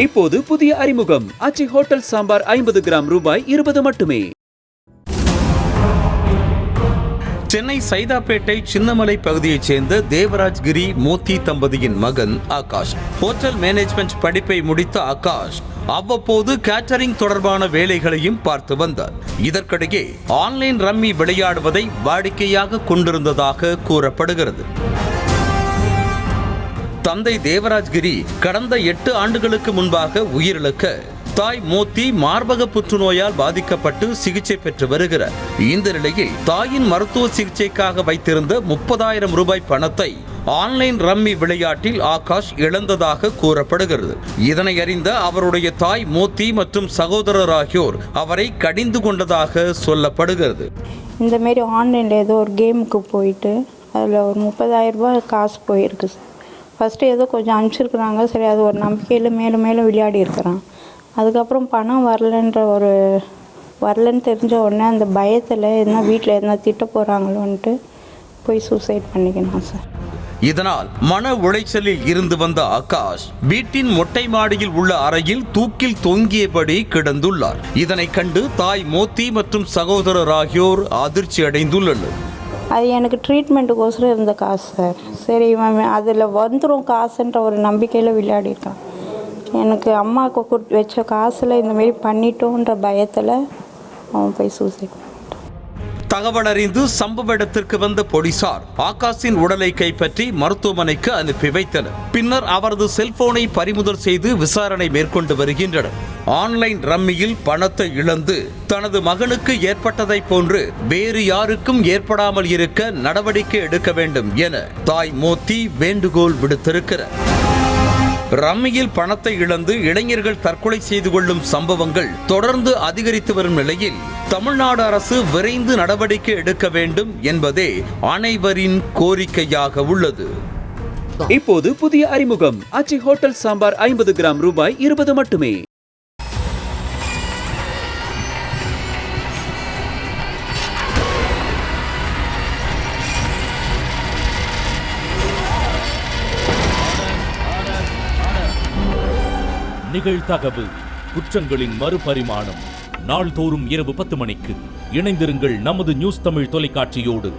இப்போது புதிய அறிமுகம் ஆச்சி ஹோட்டல் சாம்பார் 50 கிராம் ரூபாய் 20 மட்டுமே. சென்னை சைதாப்பேட்டை சின்னமலை பகுதியைச் சேர்ந்த தேவராஜ்கிரி மோத்தி தம்பதியின் மகன் ஆகாஷ். ஹோட்டல் மேனேஜ்மெண்ட் படிப்பை முடித்த ஆகாஷ் அவ்வப்போது கேட்டரிங் தொடர்பான வேலைகளையும் பார்த்து வந்தார். இதற்கிடையே ஆன்லைன் ரம்மி விளையாடுவதை வாடிக்கையாக கொண்டிருந்ததாக கூறப்படுகிறது. தந்தை தேவராஜ்கிரி கடந்த 8 ஆண்டுகளுக்கு முன்பாக உயிரிழக்க தாய் மோத்தி மார்பக புற்றுநோயால் பாதிக்கப்பட்டு சிகிச்சை பெற்று வருகிறார். இந்த நிலையில் தாயின் மருத்துவ சிகிச்சைக்காக வைத்திருந்த 30,000 ரூபாய் பணத்தை ஆன்லைன் ரம்மி விளையாட்டில் ஆகாஷ் இழந்ததாக கூறப்படுகிறது. இதனை அறிந்த அவருடைய தாய் மோத்தி மற்றும் சகோதரர் ஆகியோர் அவரை கடிந்து கொண்டதாக சொல்லப்படுகிறது. இந்த மாரி ஆன்லைனில் ஏதோ ஒரு கேமுக்கு போயிட்டு அதில் ஒரு 30,000 ரூபாய் காசு போயிருக்கு. ஃபஸ்ட்டு ஏதோ கொஞ்சம் அனுப்பிச்சிருக்குறாங்க. சரி, அது ஒரு நம்பிக்கையில் மேலும் மேலும் விளையாடி இருக்கிறான். அதுக்கப்புறம் பணம் வரலன்னு தெரிஞ்ச உடனே அந்த பயத்தில் என்ன வீட்டில் என்ன திட்ட போகிறாங்களோன்ட்டு போய் சூசைட் பண்ணிக்கணும் சார். இதனால் மன உளைச்சலில் இருந்து வந்த ஆகாஷ் வீட்டின் மொட்டை மாடியில் உள்ள அறையில் தூக்கில் தொங்கியபடி கிடந்துள்ளார். இதனை கண்டு தாய் மோத்தி மற்றும் சகோதரர் ஆகியோர் அதிர்ச்சி அடைந்துள்ளனர். அது எனக்கு ட்ரீட்மெண்ட்டுக்கோசரம் இருந்த காசு சார். சரி, இவன் அதில் வந்துடும் காசுன்ற ஒரு நம்பிக்கையில் விளையாடிருக்கான். எனக்கு அம்மாவுக்கு வச்ச காசில் இந்தமாரி பண்ணிட்டோன்ற பயத்தில் அவன் போய் சூசைட். தகவல் அறிந்து சம்பவ இடத்திற்கு வந்த போலீசார் ஆகாஷின் உடலை கைப்பற்றி மருத்துவமனைக்கு அனுப்பி வைத்தனர். பின்னர் அவரது செல்போனை பறிமுதல் செய்து விசாரணை மேற்கொண்டு வருகின்றனர். ஆன்லைன் ரம்மியில் பணத்தை இழந்து தனது மகனுக்கு ஏற்பட்டதை போன்று வேறு யாருக்கும் ஏற்படாமல் இருக்க நடவடிக்கை எடுக்க வேண்டும் என தாய் மோத்தி வேண்டுகோள் விடுத்திருக்கிறார். ரம்மியில் பணத்தை இழந்து இளைஞர்கள் தற்கொலை செய்து கொள்ளும் சம்பவங்கள் தொடர்ந்து அதிகரித்து வரும் நிலையில் தமிழ்நாடு அரசு விரைந்து நடவடிக்கை எடுக்க வேண்டும் என்பதே அனைவரின் கோரிக்கையாக உள்ளது. இப்போது புதிய அறிமுகம் ஆச்சி ஹோட்டல் சாம்பார் 50 கிராம் ரூபாய் 20 மட்டுமே. நிகழ்தகவு குற்றங்களின் மறுபரிமாணம். நாள்தோறும் இரவு 10 மணிக்கு இணைந்திருங்கள் நமது நியூஸ் தமிழ் தொலைக்காட்சியோடு.